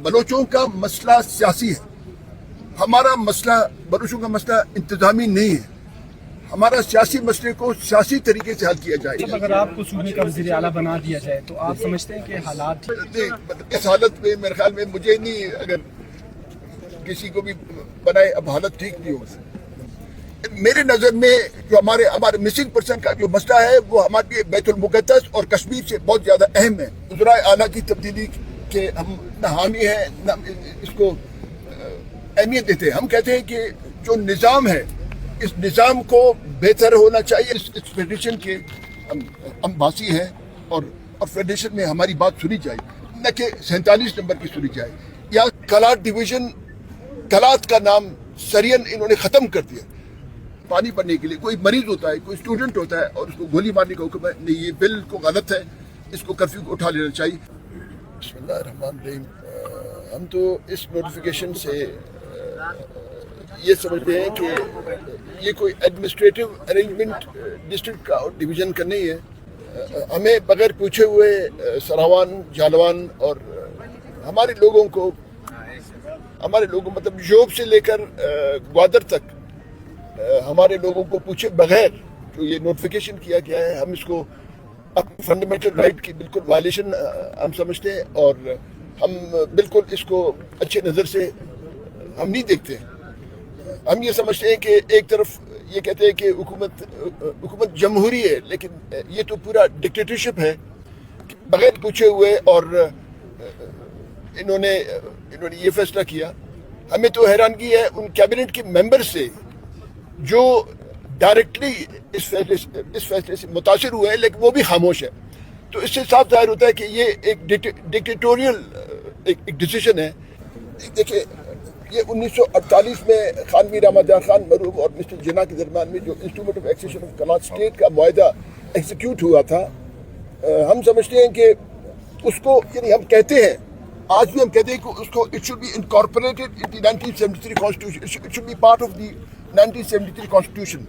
बलोचों का मसला सियासी है, हमारा मसला बलोचों का मसला इंतजामी नहीं है। हमारा सियासी मसले को सियासी तरीके से हल किया जाएगा। अगर आपको सूबे का वज़ीर आला बना दिया जाए तो आप समझते हैं कि हालात इस हालत में मेरे ख्याल में मुझे नहीं, अगर किसी को भी बनाए अब हालत ठीक नहीं होगी। मेरे नज़र में जो हमारे मिसिंग पर्सन का जो मसला है वो हमारे लिए बैतुल मुक़द्दस और कश्मीर से बहुत ज़्यादा अहम है। वज़ीर आला की तब्दीली के हम न हामी हैं न इसको अहमियत देते हैं। हम कहते हैं कि जो निज़ाम है इस निज़ाम को बेहतर होना चाहिए। इस फेडरेशन के हम वासी हैं और फेडरेशन में हमारी बात सुनी जाए, न कि 47 नंबर की सुनी जाए। या कलाट डिवीज़न, कलात का नाम सरियन इन्होंने ख़त्म कर दिया। पानी पढ़ने के लिए कोई मरीज होता है, कोई स्टूडेंट होता है और उसको गोली मारने का हुक्म है, नहीं, ये बिल्कुल गलत है, इसको कर्फ्यू को उठा लेना चाहिए। बिस्मिल्लाहिर्रहमानिर्रहीम। हम तो इस नोटिफिकेशन से ये समझते हैं कि ये कोई एडमिनिस्ट्रेटिव अरेंजमेंट डिस्ट्रिक्ट का और डिवीज़न का नहीं है। हमें बगैर पूछे हुए सरावान, जालवान और हमारे लोगों मतलब जोब से लेकर ग्वादर तक हमारे लोगों को पूछे बगैर जो ये नोटिफिकेशन किया गया है, हम इसको अपनी फंडामेंटल राइट की बिल्कुल वायलेशन हम समझते हैं और हम बिल्कुल इसको अच्छे नज़र से हम नहीं देखते। हम ये समझते हैं कि एक तरफ ये कहते हैं कि हुकूमत जमहूरी है, लेकिन ये तो पूरा डिक्टेटरशिप है। बगैर पूछे हुए और इन्होंने ये फैसला किया। हमें तो हैरानगी है उन कैबिनेट के मेंबर से जो डायरेक्टली इस फैसले से मुतासिर हुए हैं, लेकिन वो भी खामोश है। तो इससे साफ जाहिर होता है कि ये एक डिक्टेटोरियल एक डिसीजन है। देखिए, ये 1948 में खान मीर अहमद खान मरूम और मिस्टर जिन्ना के दरमियान में जो instrument of accession of Kalat state का मुआहदा एग्जीक्यूट हुआ था, हम समझते हैं कि उसको, यानी हम कहते हैं, आज भी हम कहते हैं कि उसको it should be incorporated in the 1973 constitution, it should be part of the 1973 constitution,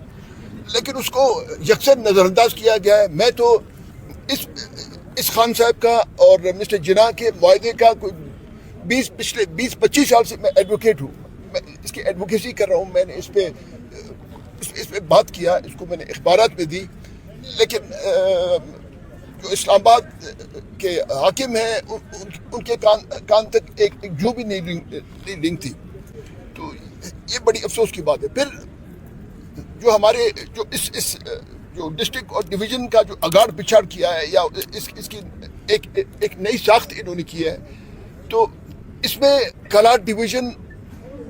लेकिन उसको यकसर नज़रअंदाज किया गया है। मैं तो इस खान साहब का और मिस्टर जिन्ना के मुआहदे का कोई 20-25 साल से मैं एडवोकेट हूँ, मैं इसकी एडवोकेसी कर रहा हूँ। मैंने इस पे बात किया, इसको मैंने अखबारात में दी, लेकिन जो इस्लामाबाद के हाकिम हैं उनके कान तक एक जो भी नहीं लिंक थी। तो ये बड़ी अफसोस की बात है। फिर जो हमारे जो इस जो डिस्ट्रिक्ट और डिवीज़न का जो अगाड़ पिछाड़ किया है या इसकी एक नई साख्त इन्होंने की है, तो इसमें कलाट डिवीज़न,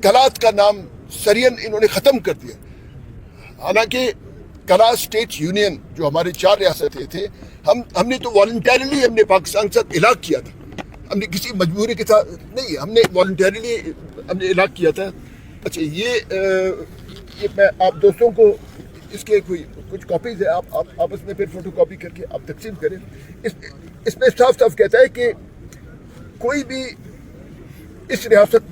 कलात का नाम सरियन इन्होंने ख़त्म कर दिया। हालांकि कलाट स्टेट यूनियन जो हमारे 4 रियासतें थे, हमने तो वॉलंटरीली हमने पाकिस्तान के साथ इलाक़ किया था, हमने किसी मजबूरी के साथ नहीं, हमने वॉलंटरीली हमने इलाक़ किया था। अच्छा, ये मैं आप दोस्तों को इसके कुछ कॉपीज़ है, आप आपस में फिर फोटो कॉपी करके आप तकसीम करें। इसमें साफ साफ कहता है कि कोई भी इस रियासत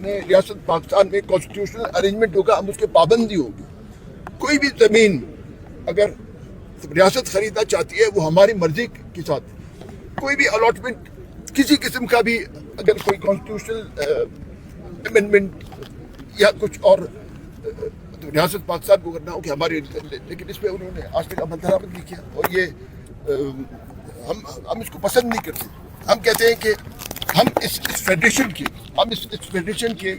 पाकिस्तान में कॉन्स्टिट्यूशनल अरेंजमेंट होगा, हम उसके पाबंदी होगी। कोई भी ज़मीन अगर रियासत ख़रीदना चाहती है वो हमारी मर्ज़ी के साथ, कोई भी अलॉटमेंट किसी किस्म का भी अगर कोई कॉन्स्टिट्यूशनल अमेंडमेंट या कुछ और तो रियासत पाकिस्तान को करना हो कि हमारे, लेकिन इस पर उन्होंने आज तक अमल दरामद नहीं किया और ये हम इसको पसंद नहीं करते। हम कहते हैं कि हम इस फेडरेशन के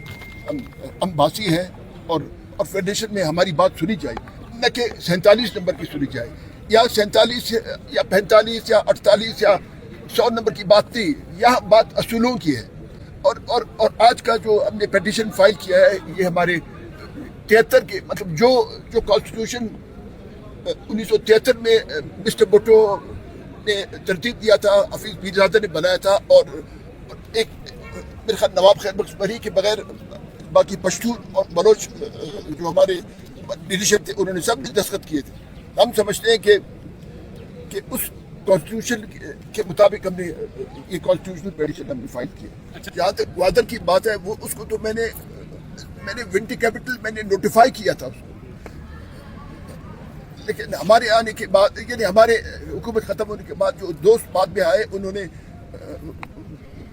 हम वासी हैं और फेडरेशन में हमारी बात सुनी जाए, न कि 47 नंबर की सुनी जाए या 47 या 45 या 48 या 100 नंबर की बात नहीं। यह बात असूलों की है और आज का जो हमने पिटीशन फाइल किया है, ये हमारे 73 के, मतलब जो कॉन्स्टिट्यूशन 1973 में मिस्टर भुट्टो ने तरतीब दिया था, हफीज़ पीरजादा ने बनाया था और एक मेरे ख्याल नवाब खैर बख्श बरी के बगैर बाकी पश्तून और बलोच जो हमारे लीडरशिप थे उन्होंने सब दस्तखत किए थे। हम समझते हैं कि उस कॉन्स्टिट्यूशन के मुताबिक हमने ये कॉन्स्टिट्यूशनल पिटीशन हमने फाइल किया। जहाँ तक ग्वादर की बात है, वो उसको तो मैंने विंटी कैपिटल मैंने नोटिफाई किया था उसको, लेकिन हमारे आने के बाद, यानी हमारे हुकूमत ख़त्म होने के बाद जो दोस्त बाद में आए उन्होंने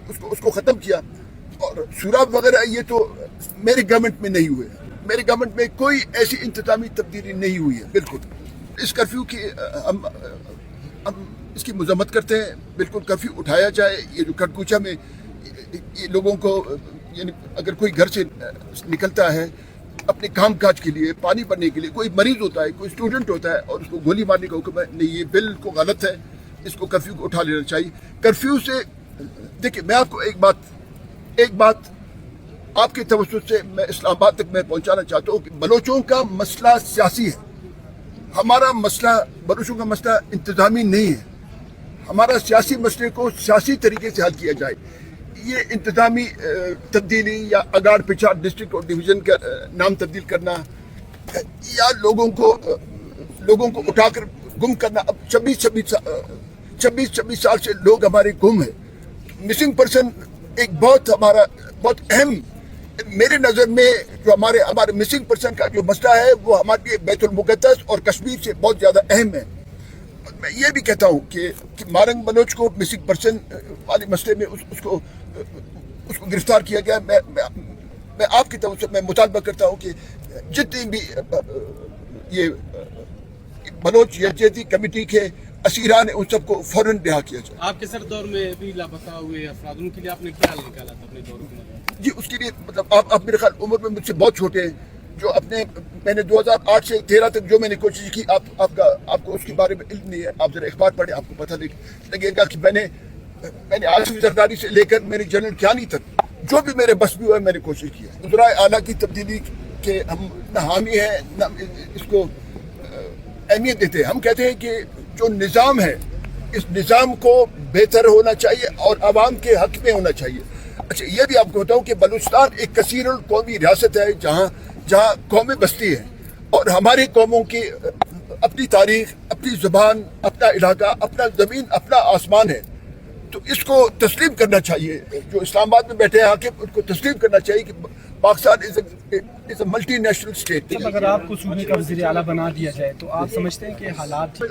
उसको ख़त्म किया। اور سوراب وغیرہ یہ تو میری گورنمنٹ میں نہیں ہوئے. میری گورنمنٹ میں کوئی ایسی انتظامی تبدیلی نہیں ہوئی ہے. بالکل اس کرفیو کی ہم اس کی مذمت کرتے ہیں. بالکل کرفیو اٹھایا جائے. یہ جو کھڑکوچا میں یہ لوگوں کو یعنی اگر کوئی گھر سے نکلتا ہے اپنے کام کاج کے لیے, پانی بھرنے کے لیے, کوئی مریض ہوتا ہے, کوئی اسٹوڈنٹ ہوتا ہے اور اس کو گولی مارنے کا حکم ہے, نہیں, یہ بالکل غلط ہے. اس کو کرفیو کو اٹھا لینا چاہیے. کرفیو سے دیکھیں میں آپ کو ایک بات آپ کے توسط سے میں اسلام آباد تک میں پہنچانا چاہتا ہوں کہ بلوچوں کا مسئلہ سیاسی ہے. ہمارا مسئلہ بلوچوں کا مسئلہ انتظامی نہیں ہے. ہمارا سیاسی مسئلے کو سیاسی طریقے سے حل کیا جائے. یہ انتظامی تبدیلی یا اگار پچھاڑ ڈسٹرکٹ اور ڈویژن کا نام تبدیل کرنا یا لوگوں کو اٹھا کر گم کرنا. اب 26 سال سے لوگ ہمارے گم ہیں. مسنگ پرسن ایک بہت اہم میرے نظر میں جو ہمارے مسنگ پرسن کا جو مسئلہ ہے وہ ہمارے لیے بیت المقدس اور کشمیر سے بہت زیادہ اہم ہے. میں یہ بھی کہتا ہوں کہ مارنگ بلوچ کو مسنگ پرسن والے مسئلے میں اس کو گرفتار کیا گیا. میں آپ کی طرف سے میں مطالبہ کرتا ہوں کہ جتنی بھی یہ بلوچ یکجہتی کمیٹی کے اسیران ہیں ان سب کو فوراً رہا کیا جائے. آپ کے سر دور میں بھی لاپتہ ہوئے افراد, ان کے لیے آپ نے کیا حل نکالا تھا اپنے دور میں؟ جی اس کے لیے مطلب آپ میرے خیال عمر میں مجھ سے بہت چھوٹے ہیں. جو میں نے 2008 سے 13 تک جو میں نے کوشش کی آپ کو اس کے بارے میں علم نہیں ہے. آپ ذرا اخبار پڑھیں, آپ کو پتہ لگے گا کہ میں نے آصف زرداری سے لے کر میری جنرل کیانی تک جو بھی میرے بس بھی ہوا ہے میں نے کوشش کی ہے. وزرائے اعلیٰ کی تبدیلی کے ہم نہ حامی ہیں نہ اس کو اہمیت دیتے ہیں. ہم کہتے ہیں کہ جو نظام ہے اس نظام کو بہتر ہونا چاہیے اور عوام کے حق میں ہونا چاہیے. اچھا یہ بھی آپ کو بتاؤں کہ بلوچستان ایک کثیر القومی ریاست ہے جہاں قومیں بستی ہیں اور ہماری قوموں کی اپنی تاریخ, اپنی زبان, اپنا علاقہ, اپنا زمین, اپنا آسمان ہے. تو اس کو تسلیم کرنا چاہیے. جو اسلام آباد میں بیٹھے ہیں حاکم ان کو تسلیم کرنا چاہیے کہ پاکستان از اے ملٹی نیشنل اسٹیٹ. اگر آپ کو صوبے کا وزیر اعلیٰ بنا دیا جائے تو آپ سمجھتے ہیں کہ حالات